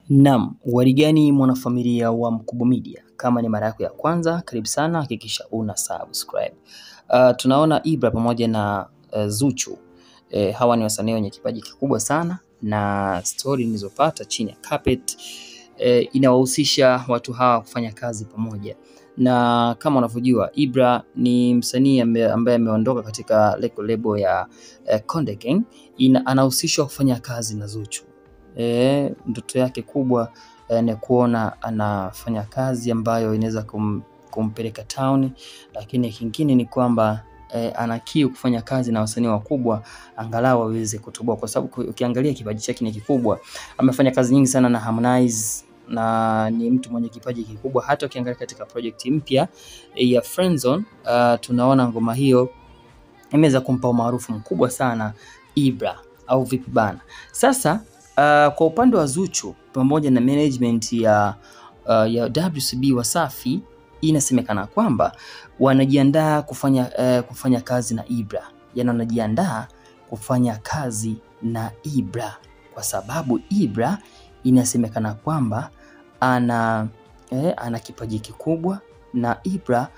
Naam, warigani mwanafamilia wa Mkubwa Media. Kama ni mara yako ya kwanza, karibu sana, hakikisha una subscribe. Tunaona Ibra pamoja na Zuchu. Hawa ni wasanii wenye kipaji kikubwa sana, na story nilizopata chini ya carpet inawahusisha watu hawa kufanya kazi pamoja. Na kama unavyojua, Ibra ni msanii ambaye ameondoka katika lebo ya Konde Gang. Anahusishwa kufanya kazi na Zuchu. Ndoto yake kubwa ni kuona anafanya kazi ambayo inaweza kumpeleka town, lakini kingine ni kwamba ana kiu kufanya kazi na wasanii wakubwa angalau waweze kutoboa, kwa sababu ukiangalia kipaji chake ni kikubwa. Amefanya kazi nyingi sana na Harmonize na ni mtu mwenye kipaji kikubwa. Hata ukiangalia katika project mpya ya Friendzone, tunaona ngoma hiyo imeweza kumpa umaarufu mkubwa sana Ibra, au vipi bana? Sasa kwa upande wa Zuchu pamoja na management ya WCB Wasafi, inasemekana kwamba wanajiandaa kufanya kazi na Ibra. Yaani wanajiandaa kufanya kazi na Ibra kwa sababu Ibra inasemekana kwamba ana kipaji kikubwa, na Ibra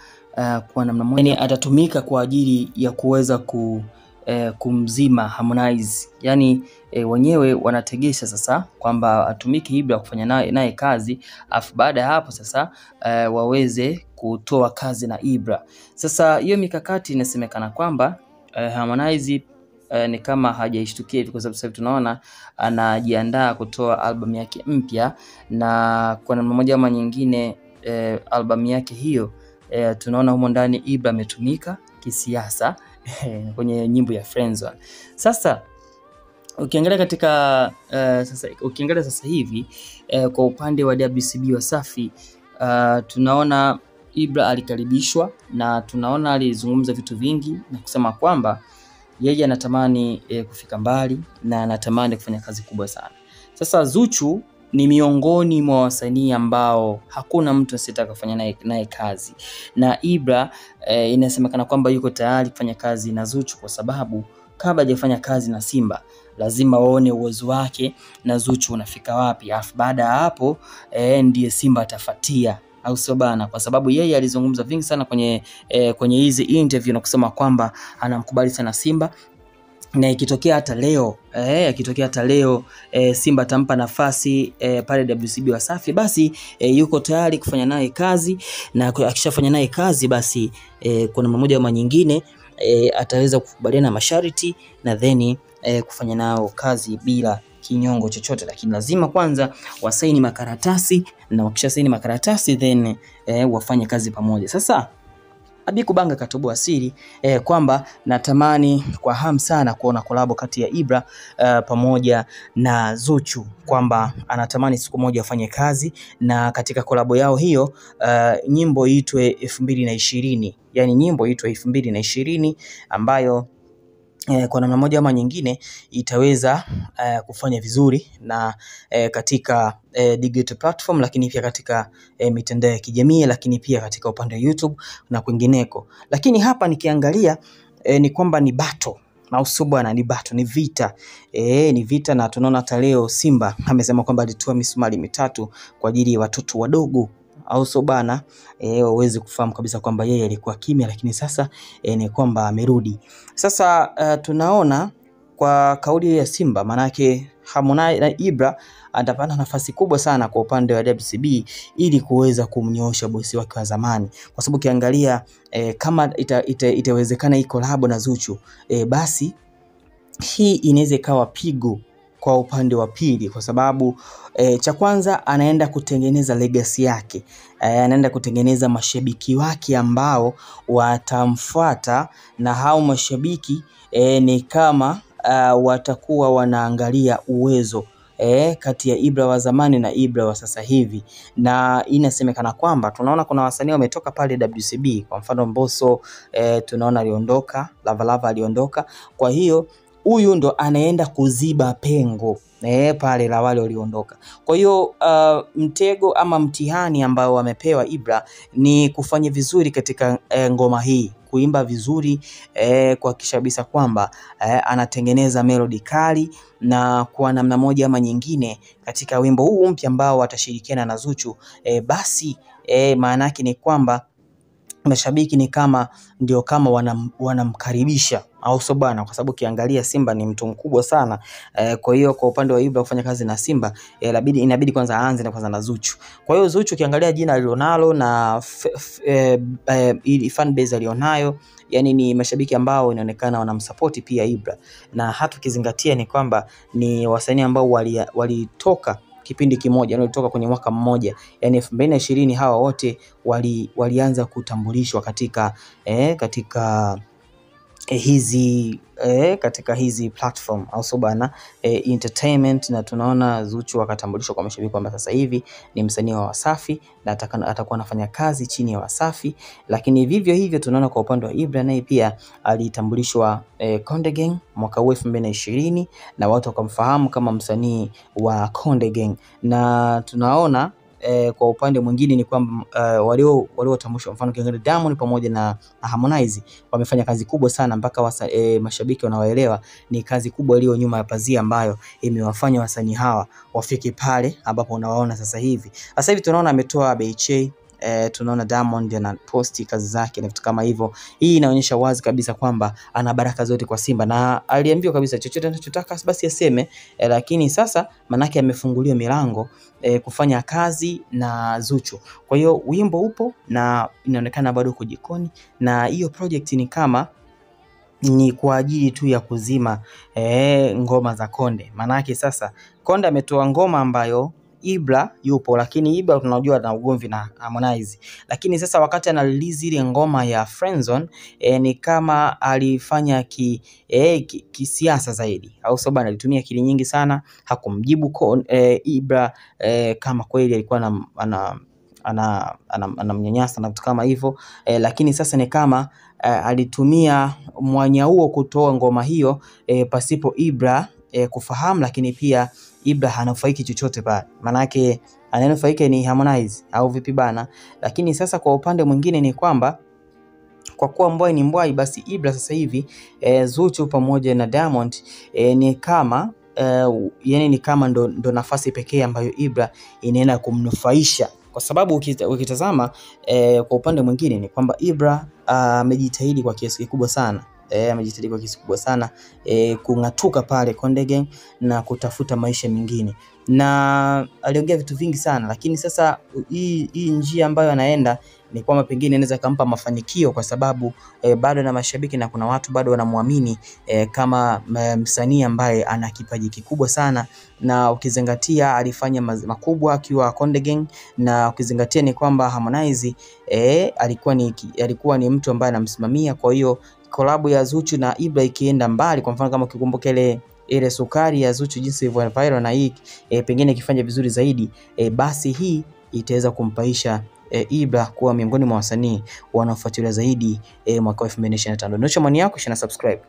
kwa namna moja atatumika kwa ajili ya kuweza kumzima Harmonize. Yani wenyewe wanategesha sasa kwamba atumike Ibra kufanya naye kazi, afu baada ya hapo sasa waweze kutoa kazi na Ibra. Sasa hiyo mikakati inasemekana kwamba Harmonize ni kama hajaishtukia hivi, kwa sababu sasa tunaona anajiandaa kutoa album yake mpya, na kwa namna moja ama nyingine album yake hiyo tunaona humo ndani Ibra ametumika kisiasa kwenye nyimbo ya Friendzone. Sasa ukiangalia katika sasa hivi kwa upande wa WCB Wasafi, tunaona Ibra alikaribishwa na tunaona alizungumza vitu vingi na kusema kwamba yeye anatamani kufika mbali na anatamani kufanya kazi kubwa sana. Sasa Zuchu ni miongoni mwa wasanii ambao hakuna mtu asiyetaka kufanya naye kazi, na Ibra inasemekana kwamba yuko tayari kufanya kazi na Zuchu, kwa sababu kabla hajafanya kazi na Simba lazima waone uwezo wake na Zuchu unafika wapi, afu baada ya hapo ndiye Simba atafuatia, au sio bana? Kwa sababu yeye alizungumza vingi sana kwenye hizi interview na kusema kwamba anamkubali sana Simba, na ikitokea hata leo Simba atampa nafasi pale WCB Wasafi, basi yuko tayari kufanya naye kazi, na akishafanya naye kazi basi kwa namna moja ama nyingine ataweza kukubaliana na masharti na then kufanya nao kazi bila kinyongo chochote, lakini lazima kwanza wasaini makaratasi, na wakisha saini makaratasi then wafanye kazi pamoja. Sasa Abikubanga katoboa siri kwamba natamani kwa hamu sana kuona collab kati ya Ibra pamoja na Zuchu, kwamba anatamani siku moja afanye kazi, na katika collab yao hiyo nyimbo iitwe 2020, yani nyimbo iitwe 2020 ambayo kwa namna moja ama nyingine itaweza kufanya vizuri na katika digital platform, lakini pia katika mitandao ya kijamii, lakini pia katika upande wa YouTube na kwingineko. Lakini hapa nikiangalia ni kwamba ni battle, na usubwana ni battle, ni vita. Ni vita, na tunaona hata leo Simba amesema kwamba alitoa misumari mitatu kwa ajili ya watoto wadogo, au so bana waweze kufahamu kabisa kwamba yeye alikuwa kimya, lakini sasa ni kwamba amerudi. Sasa tunaona kwa kauli ya Simba, manake Harmonize na Ibra atapata nafasi kubwa sana kwa upande wa WCB ili kuweza kumnyoosha bosi wake wa zamani, kwa sababu ukiangalia kama itawezekana hii collab na Zuchu, basi hii inaweza ikawa pigo kwa upande wa pili, kwa sababu cha kwanza anaenda kutengeneza legacy yake, anaenda kutengeneza mashabiki wake ambao watamfuata, na hao mashabiki ni kama watakuwa wanaangalia uwezo kati ya Ibra wa zamani na Ibra wa sasa hivi. Na inasemekana kwamba tunaona kuna wasanii wametoka pale WCB, kwa mfano Mbosso tunaona aliondoka, Lava aliondoka. Kwa hiyo huyu ndo anaenda kuziba pengo pale la wale waliondoka. Kwa hiyo mtego ama mtihani ambao wamepewa Ibra ni kufanya vizuri katika ngoma hii, kuimba vizuri, kuhakikisha kabisa kwamba anatengeneza melody kali, na kwa namna moja ama nyingine katika wimbo huu mpya ambao atashirikiana na Zuchu, basi maana yake ni kwamba mashabiki ni kama ndio kama wanamkaribisha, au sio bana, kwa sababu ukiangalia Simba ni mtu mkubwa sana. Kwa hiyo kwa upande wa Ibra kufanya kazi na Simba, inabidi kwanza aanze na kwanza na Zuchu. Kwa hiyo Zuchu ukiangalia jina alilonalo na fan base alionayo, yani ni mashabiki ambao inaonekana wanamsupport pia Ibra, na hata ukizingatia ni kwamba ni wasanii ambao walitoka kipindi kimoja, yani walitoka kwenye mwaka mmoja, yani 2020 hawa wote walianza kutambulishwa katika hizi platform, au sio bana, entertainment. Na tunaona Zuchu akatambulishwa kwa mashabiki kwamba sasa hivi ni msanii wa Wasafi na atakuwa anafanya kazi chini ya Wasafi. Lakini vivyo hivyo tunaona kwa upande wa Ibra naye pia alitambulishwa Konde Gang mwaka 2020 na watu wakamfahamu kama msanii wa Konde Gang. Na tunaona kwa upande mwingine ni kwamba waliotambulishwa, mfano kiangalia Diamond pamoja na Harmonize wamefanya kazi kubwa sana mpaka mashabiki wanawaelewa ni kazi kubwa iliyo nyuma ya pazia ambayo imewafanya wasanii hawa wafike pale ambapo unawaona sasa hivi. Sasa hivi tunaona ametoa Beche, tunaona Diamond anaposti kazi zake na vitu kama hivyo. Hii inaonyesha wazi kabisa kwamba ana baraka zote kwa Simba, na aliambiwa kabisa chochote anachotaka basi aseme, lakini sasa manake amefunguliwa milango kufanya kazi na Zuchu. Kwa hiyo wimbo upo na inaonekana bado kujikoni, na hiyo project ni kama ni kwa ajili tu ya kuzima ngoma za Konde. Manake sasa Konde ametoa ngoma ambayo Ibra yupo, lakini Ibra tunajua na ugomvi na Harmonize. Lakini sasa wakati ana release ile ngoma ya Friendzone, ni kama alifanya kisiasa zaidi, au sababu alitumia akili nyingi sana, hakumjibu Ibra kama kweli alikuwa anamnyanyasa na vitu kama hivyo. Lakini sasa ni kama alitumia mwanya huo kutoa ngoma hiyo pasipo Ibra kufahamu, lakini pia Ibra hanufaiki chochote pale, manake anayenufaika ni Harmonize au vipi bana. Lakini sasa kwa upande mwingine ni kwamba kwa kuwa mbwai ni mbwai, basi Ibra sasa hivi Zuchu pamoja na Diamond ni kama yani ni kama ndo nafasi pekee ambayo Ibra inaenda kumnufaisha, kwa sababu ukitazama kwa upande mwingine ni kwamba Ibra amejitahidi kwa kiasi kikubwa sana, kungatuka pale Konde Gang na kutafuta maisha mengine, na aliongea vitu vingi sana. Lakini sasa hii njia ambayo anaenda ni kwamba pengine inaweza kumpa mafanikio, kwa sababu bado na mashabiki na kuna watu bado wanamuamini kama msanii ambaye ana kipaji kikubwa sana, na ukizingatia alifanya makubwa akiwa Konde Gang, na ukizingatia ni kwamba Harmonize alikuwa ni mtu ambaye anamsimamia. Kwa hiyo collab ya Zuchu na Ibra ikienda mbali, kwa mfano kama ukikumbuka ile sukari ya Zuchu jinsi ilivyo viral, na hii pengine ikifanya vizuri zaidi, basi hii itaweza kumpaisha Ibra kuwa miongoni mwa wasanii wanaofuatilia zaidi mwaka 2025. Ndio maoni yako, shana subscribe.